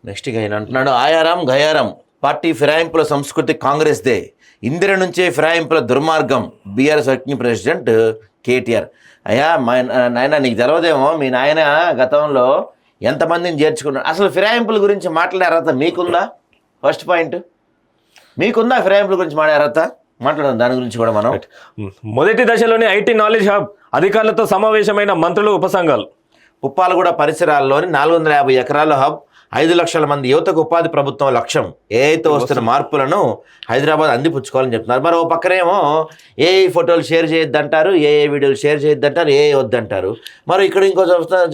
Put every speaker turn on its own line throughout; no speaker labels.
Next ఇక ఆయన అంటున్నాడు, ఆయారం గయారం పార్టీ ఫిరాయింపుల సంస్కృతి కాంగ్రెస్దే, ఇందిర నుంచే ఫిరాయింపుల దుర్మార్గం బీఆర్ఎస్ వర్కింగ్ ప్రెసిడెంట్ కేటీఆర్. అయ్యా నాయన నీకు తెలవదేమో, మీ నాయన గతంలో ఎంతమందిని చేర్చుకున్నాడు. అసలు ఫిరాయింపుల గురించి మాట్లాడే అర్హత మీకుందా? ఫస్ట్ పాయింట్, మీకుందా ఫిరాయింపుల గురించి మాట్లాడే అర్హత? మాట్లాడదాం దాని గురించి కూడా మనం.
మొదటి దశలోని ఐటీ నాలెడ్జ్ హబ్ అధికారులతో సమావేశమైన మంత్రులు ఉపసంఘాలు.
పుప్పాలగూడ పరిసరాల్లోని 450 ఎకరాల హబ్, 5 లక్షల మంది యువతకు ఉపాధి ప్రభుత్వం లక్ష్యం. ఏఐతో వస్తున్న మార్పులను హైదరాబాద్ అందిపుచ్చుకోవాలని చెప్తున్నారు. మరి ఓ పక్కనేమో ఏఐ ఫోటోలు షేర్ చేయొద్దంటారు, ఏఐ వీడియోలు షేర్ చేయొద్దంటారు, ఏఐ వద్దంటారు. మరి ఇక్కడ ఇంకో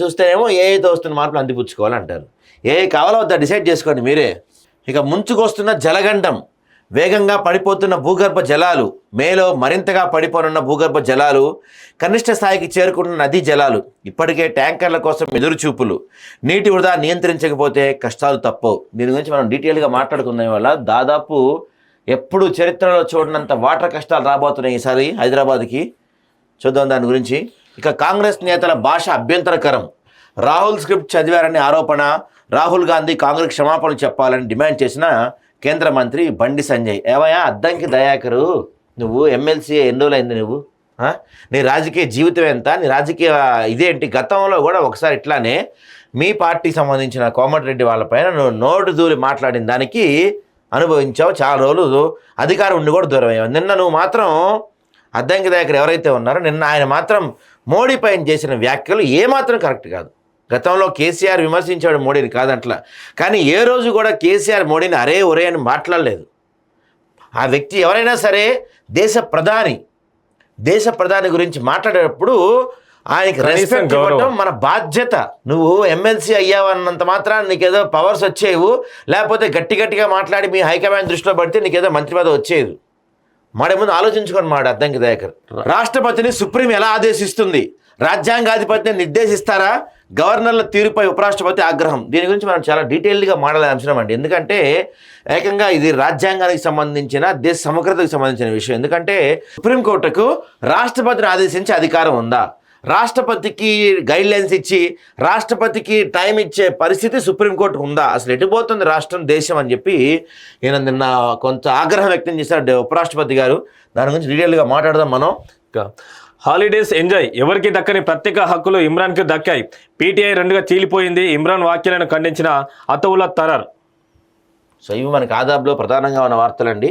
చూస్తేనేమో ఏఐతో వస్తున్న మార్పులు అందిపుచ్చుకోవాలంటారు. ఏఐ కావాలో వద్దా డిసైడ్ చేసుకోండి మీరే. ఇక ముంచుకొస్తున్న జలగండం, వేగంగా పడిపోతున్న భూగర్భ జలాలు, మేలో మరింతగా పడిపోనున్న భూగర్భ జలాలు, కనిష్ట స్థాయికి చేరుకుంటున్న నదీ జలాలు, ఇప్పటికే ట్యాంకర్ల కోసం ఎదురుచూపులు, నీటి వృధా నియంత్రించకపోతే కష్టాలు తప్పవు. దీని గురించి మనం డీటెయిల్గా మాట్లాడుకునే వల్ల దాదాపు ఎప్పుడు చరిత్రలో చూడనంత వాటర్ కష్టాలు రాబోతున్నాయి ఈసారి హైదరాబాద్కి. చూద్దాం దాని గురించి. ఇక కాంగ్రెస్ నేతల భాష అభ్యంతరకరం, రాహుల్ స్క్రిప్ట్ చదివారని ఆరోపణ, రాహుల్ గాంధీ కాంగ్రెస్ క్షమాపణలు చెప్పాలని డిమాండ్ చేసిన కేంద్ర మంత్రి బండి సంజయ్. ఏవయ్యా అద్దంకి దయాకరు, నువ్వు ఎమ్మెల్సీ ఎన్ని రోజులైంది నువ్వు? నీ రాజకీయ జీవితం ఎంత? నీ రాజకీయ ఇదేంటి? గతంలో కూడా ఒకసారి ఇట్లానే మీ పార్టీకి సంబంధించిన కోమటిరెడ్డి వాళ్ళపైన నువ్వు నోటు దూరి మాట్లాడిన దానికి అనుభవించావు. చాలా రోజులు అధికారం ఉండి కూడా దూరం అయ్యావు. నిన్న నువ్వు మాత్రం అద్దంకి దయాకర్ ఎవరైతే ఉన్నారో నిన్న ఆయన మాత్రం మోడీ పైన చేసిన వ్యాఖ్యలు ఏమాత్రం కరెక్ట్ కాదు. గతంలో కేసీఆర్ విమర్శించాడు మోడీని, కాదంట్లా. కానీ ఏ రోజు కూడా కేసీఆర్ మోడీని అరే ఒరే అని మాట్లాడలేదు. ఆ వ్యక్తి ఎవరైనా సరే దేశ ప్రధాని గురించి మాట్లాడేటప్పుడు ఆయనకి రెస్పెక్ట్ ఇవ్వడం మన బాధ్యత. నువ్వు ఎమ్మెల్సీ అయ్యావన్నంత మాత్రాన్ని నీకేదో పవర్స్ వచ్చేవు, లేకపోతే గట్టిగా మాట్లాడి మీ హైకమాండ్ దృష్టిలో పడితే నీకేదో మంత్రి పదవి వచ్చేది. మాడే ముందు ఆలోచించుకొని మాట అద్దంకి దయాకర్. రాష్ట్రపతిని సుప్రీం ఎలా ఆదేశిస్తుంది? రాజ్యాంగాధిపతిని నిర్దేశిస్తారా? గవర్నర్ల తీరుపై ఉపరాష్ట్రపతి ఆగ్రహం. దీని గురించి మనం చాలా డీటెయిల్డ్గా మాట్లాడే అంశం అండి. ఎందుకంటే ఏకంగా ఇది రాజ్యాంగానికి సంబంధించిన, దేశ సమగ్రతకు సంబంధించిన విషయం. ఎందుకంటే సుప్రీంకోర్టుకు రాష్ట్రపతిని ఆదేశించే అధికారం ఉందా? రాష్ట్రపతికి గైడ్లైన్స్ ఇచ్చి రాష్ట్రపతికి టైం ఇచ్చే పరిస్థితి సుప్రీంకోర్టుకు ఉందా? అసలు ఎటుపోతుంది రాష్ట్రం, దేశం అని చెప్పి ఈయన నిన్న కొంత ఆగ్రహం వ్యక్తం చేశారు ఉపరాష్ట్రపతి గారు. దాని గురించి డీటెయిల్గా మాట్లాడదాం మనం.
హాలిడేస్ ఎంజాయ్, ఎవరికి దక్కని ప్రత్యేక హక్కులు ఇమ్రాన్కి దక్కాయి. పీటీఐ 2గా చీలిపోయింది. ఇమ్రాన్ వ్యాఖ్యలను ఖండించిన అతౌలా తరర్.
సో ఇవి మనకి ఆదాబ్లో ప్రధానంగా ఉన్న వార్తలండి.